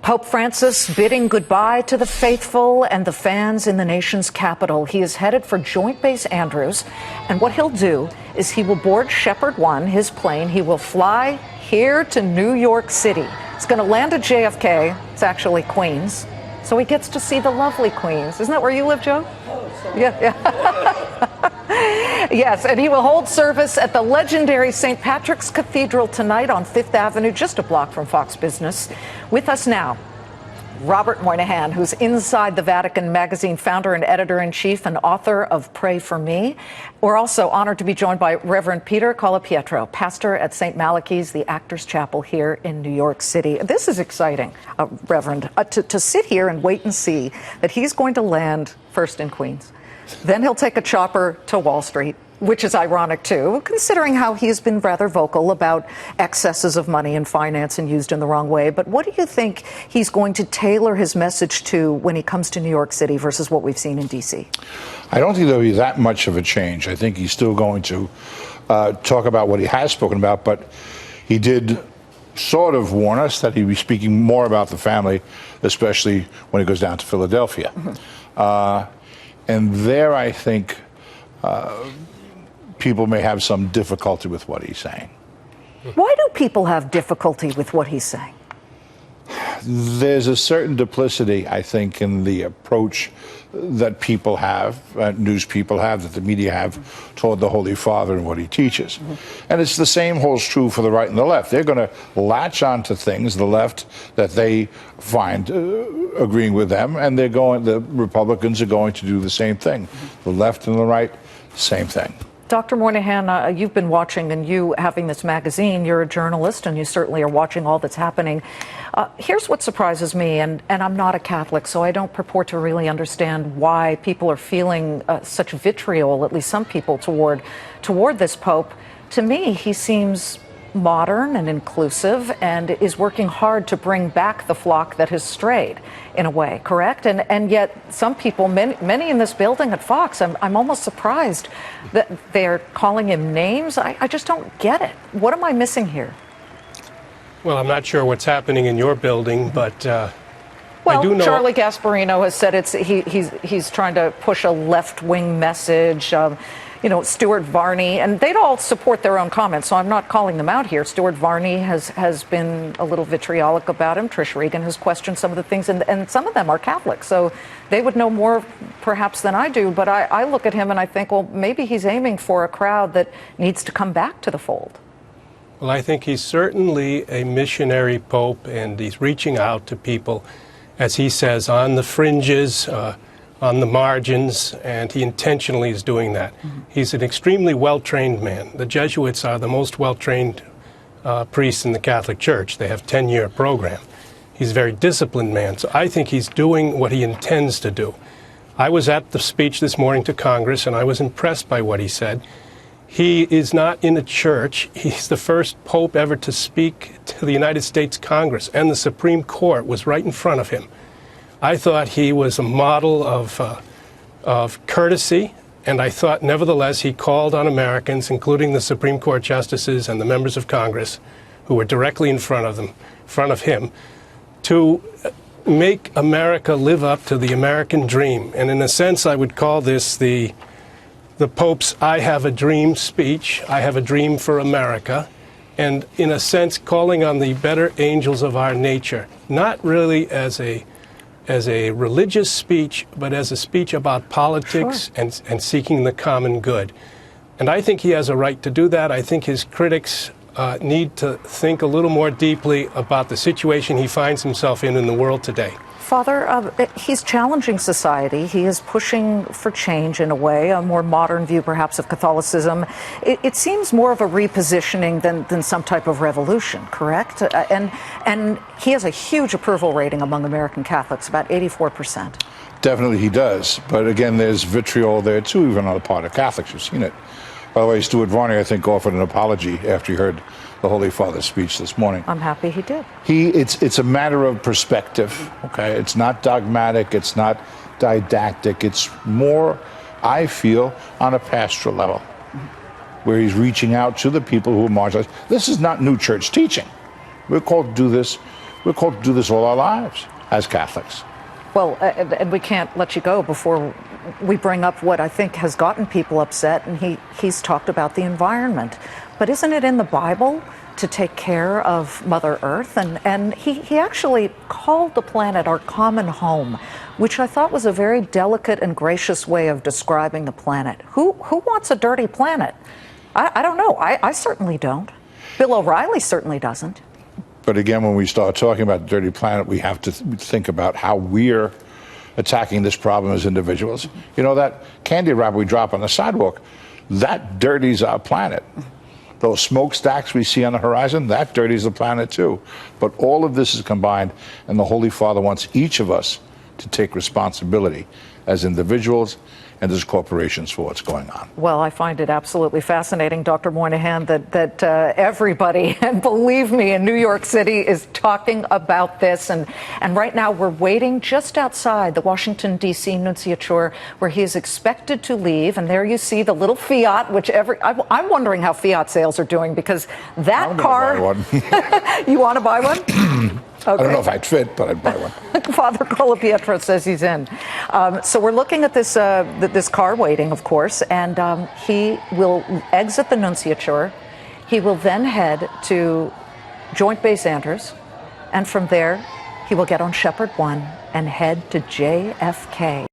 Pope Francis bidding goodbye to the faithful and the fans in the nation's capital. He is headed for Joint Base Andrews, and what he'll do is he will board Shepherd 1, his plane. He will fly here to New York City. It's going to land at JFK. It's actually Queens, so he gets to see the lovely Queens. Isn't that where you live, Joe? Yeah. Yes, and he will hold service at the legendary St. Patrick's Cathedral tonight on Fifth Avenue, just a block from Fox Business. With us now, Robert Moynihan, who's Inside the Vatican magazine founder and editor-in-chief and author of Pray for Me. We're also honored to be joined by Reverend Peter Colapietro, pastor at St. Malachy's, the Actors Chapel here in New York City. This is exciting, Reverend, to sit here and wait and see that he's going to land first in Queens. Then he'll take a chopper to Wall Street, which is ironic, too, considering how he's been rather vocal about excesses of money and finance and used in the wrong way. But what do you think he's going to tailor his message to when he comes to New York City versus what we've seen in D.C.? I don't think there'll be that much of a change. I think he's still going to talk about what he has spoken about, but he did sort of warn us that he'd be speaking more about the family, especially when he goes down to Philadelphia. Mm-hmm. And there, I think, people may have some difficulty with what he's saying. Why do people have difficulty with what he's saying? There's a certain duplicity, I think, in the approach that people have, news people have, that the media have toward the Holy Father and what he teaches. Mm-hmm. And it's the same holds true for the right and the left. They're going to latch onto things, the left, that they find agreeing with them, and the Republicans are going to do the same thing. Mm-hmm. The left and the right, same thing. Dr. Moynihan, you've been watching, and you having this magazine, you're a journalist, and you certainly are watching all that's happening. Here's what surprises me, and I'm not a Catholic, so I don't purport to really understand why people are feeling such vitriol, at least some people, toward this Pope. To me, he seems modern and inclusive and is working hard to bring back the flock that has strayed, in a way, correct? And yet some people, many in this building at Fox, I'm almost surprised that they're calling him names. I just don't get it. What am I missing here? Well, I'm not sure what's happening in your building, but well, I do know Charlie Gasparino has said he's trying to push a left-wing message. Stuart Varney, and they'd all support their own comments, so I'm not calling them out here. Stuart Varney has been a little vitriolic about him. Trish Regan has questioned some of the things, and some of them are Catholic, so they would know more perhaps than I do. But I look at him and I think, well, maybe he's aiming for a crowd that needs to come back to the fold. Well, I think he's certainly a missionary pope, and he's reaching out to people, as he says, on the fringes, on the margins, and he intentionally is doing that. Mm-hmm. He's an extremely well-trained man. The Jesuits are the most well-trained priests in the Catholic Church. They have a 10-year program. He's a very disciplined man, so I think he's doing what he intends to do. I was at the speech this morning to Congress, and I was impressed by what he said. He is not in a church. He's the first pope ever to speak to the United States Congress, and the Supreme Court was right in front of him. I thought he was a model of courtesy, and I thought, nevertheless, he called on Americans, including the Supreme Court justices and the members of Congress, who were directly in front of him, to make America live up to the American dream. And in a sense, I would call this the Pope's "I Have a Dream" speech. I have a dream for America. And in a sense, calling on the better angels of our nature, not really as a religious speech, but as a speech about politics. Sure. and seeking the common good. And I think he has a right to do that. I think his critics need to think a little more deeply about the situation he finds himself in the world today. Father, he's challenging society. He is pushing for change in a way, a more modern view perhaps of Catholicism. It seems more of a repositioning than some type of revolution, correct? And he has a huge approval rating among American Catholics, about 84%. Definitely he does. But again, there's vitriol there too, even on the part of Catholics. You've seen it. By the way, Stuart Varney, I think, offered an apology after he heard the Holy Father's speech this morning. I'm happy he did. It's a matter of perspective, okay? It's not dogmatic, it's not didactic, it's more, I feel, on a pastoral level, where he's reaching out to the people who are marginalized. This is not new church teaching. We're called to do this We're called to do this all our lives as Catholics. Well, and we can't let you go before we bring up what I think has gotten people upset, and he's talked about the environment. But isn't it in the Bible to take care of Mother Earth? And he actually called the planet our common home, which I thought was a very delicate and gracious way of describing the planet. Who wants a dirty planet? I don't know. I certainly don't. Bill O'Reilly certainly doesn't. But again, when we start talking about the dirty planet, we have to think about how we're attacking this problem as individuals. You know, that candy wrapper we drop on the sidewalk, that dirties our planet. Those smokestacks we see on the horizon, that dirties the planet too. But all of this is combined, and the Holy Father wants each of us to take responsibility as individuals and as corporations for what's going on. Well, I find it absolutely fascinating, Dr. Moynihan, that everybody, and believe me, in New York City is talking about this. And right now we're waiting just outside the Washington, D.C. Nunciature, where he is expected to leave. And there you see the little Fiat, which I'm wondering how Fiat sales are doing, because that car... Buy one. You want to buy one? Okay. I don't know if I'd fit, but I'd buy one. Father Colapietro says he's in. So we're looking at this this car waiting, of course, and he will exit the Nunciature. He will then head to Joint Base Andrews, and from there he will get on Shepherd 1 and head to JFK.